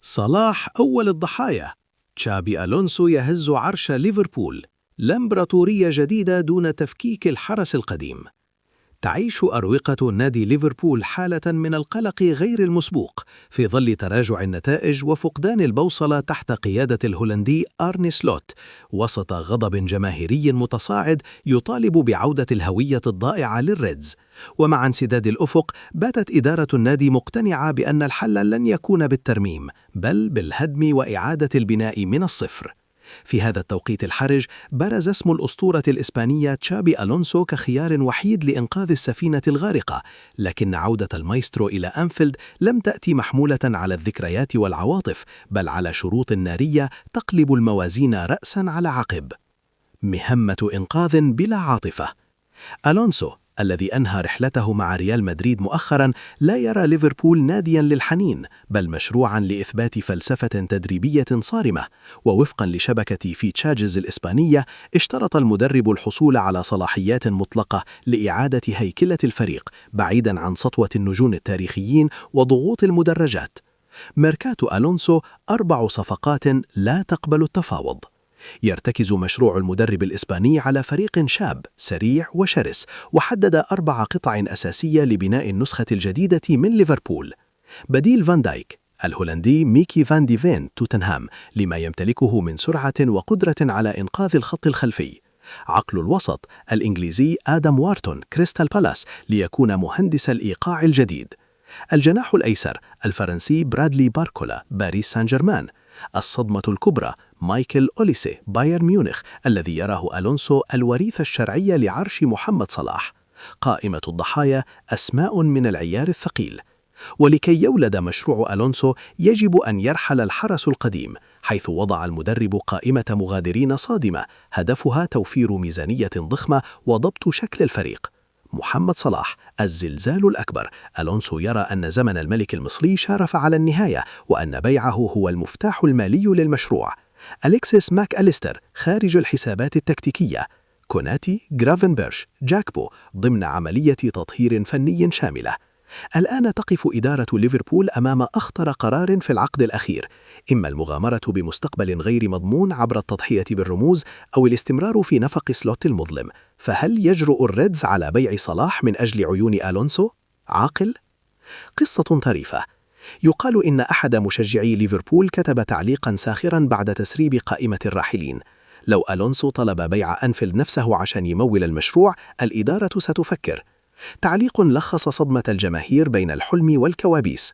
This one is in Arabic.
صلاح أول الضحايا. تشابي ألونسو يهز عرش ليفربول. الإمبراطورية جديدة دون تفكيك الحرس القديم. تعيش أروقة نادي ليفربول حالة من القلق غير المسبوق في ظل تراجع النتائج وفقدان البوصلة تحت قيادة الهولندي آرني سلوت، وسط غضب جماهيري متصاعد يطالب بعودة الهوية الضائعة للريدز. ومع انسداد الأفق، باتت إدارة النادي مقتنعة بأن الحل لن يكون بالترميم، بل بالهدم وإعادة البناء من الصفر. في هذا التوقيت الحرج، برز اسم الأسطورة الإسبانية تشابي ألونسو كخيار وحيد لإنقاذ السفينة الغارقة، لكن عودة المايسترو إلى أنفيلد لم تأتي محمولة على الذكريات والعواطف، بل على شروط نارية تقلب الموازين رأساً على عقب. مهمة إنقاذ بلا عاطفة. ألونسو الذي أنهى رحلته مع ريال مدريد مؤخراً لا يرى ليفربول نادياً للحنين، بل مشروعاً لإثبات فلسفة تدريبية صارمة. ووفقاً لشبكة فيتشاجز الإسبانية، اشترط المدرب الحصول على صلاحيات مطلقة لإعادة هيكلة الفريق بعيداً عن سطوة النجوم التاريخيين وضغوط المدرجات. ميركاتو ألونسو 4 صفقات لا تقبل التفاوض. يرتكز مشروع المدرب الإسباني على فريق شاب سريع وشرس، وحدد 4 قطع أساسية لبناء النسخة الجديدة من ليفربول. بديل فان دايك الهولندي ميكي فان ديفين توتنهام لما يمتلكه من سرعة وقدرة على إنقاذ الخط الخلفي. عقل الوسط الإنجليزي آدم وارتون كريستال بالاس ليكون مهندس الإيقاع الجديد. الجناح الأيسر الفرنسي برادلي باركولا باريس سان جيرمان. الصدمة الكبرى مايكل أوليسي بايرن ميونخ الذي يراه ألونسو الوريث الشرعي لعرش محمد صلاح. قائمة الضحايا أسماء من العيار الثقيل. ولكي يولد مشروع ألونسو يجب أن يرحل الحرس القديم، حيث وضع المدرب قائمة مغادرين صادمة هدفها توفير ميزانية ضخمة وضبط شكل الفريق. محمد صلاح الزلزال الأكبر. ألونسو يرى أن زمن الملك المصري شارف على النهاية، وأن بيعه هو المفتاح المالي للمشروع. أليكسيس ماك أليستر خارج الحسابات التكتيكية. كوناتي جرافنبرش جاكبو ضمن عملية تطهير فني شاملة. الآن تقف إدارة ليفربول أمام أخطر قرار في العقد الأخير، إما المغامرة بمستقبل غير مضمون عبر التضحية بالرموز، أو الاستمرار في نفق سلوت المظلم. فهل يجرؤ الريدز على بيع صلاح من أجل عيون ألونسو؟ عاقل؟ قصة طريفة. يقال إن أحد مشجعي ليفربول كتب تعليقاً ساخراً بعد تسريب قائمة الراحلين: لو ألونسو طلب بيع أنفيلد نفسه عشان يمول المشروع، الإدارة ستفكر. تعليق لخص صدمة الجماهير بين الحلم والكوابيس.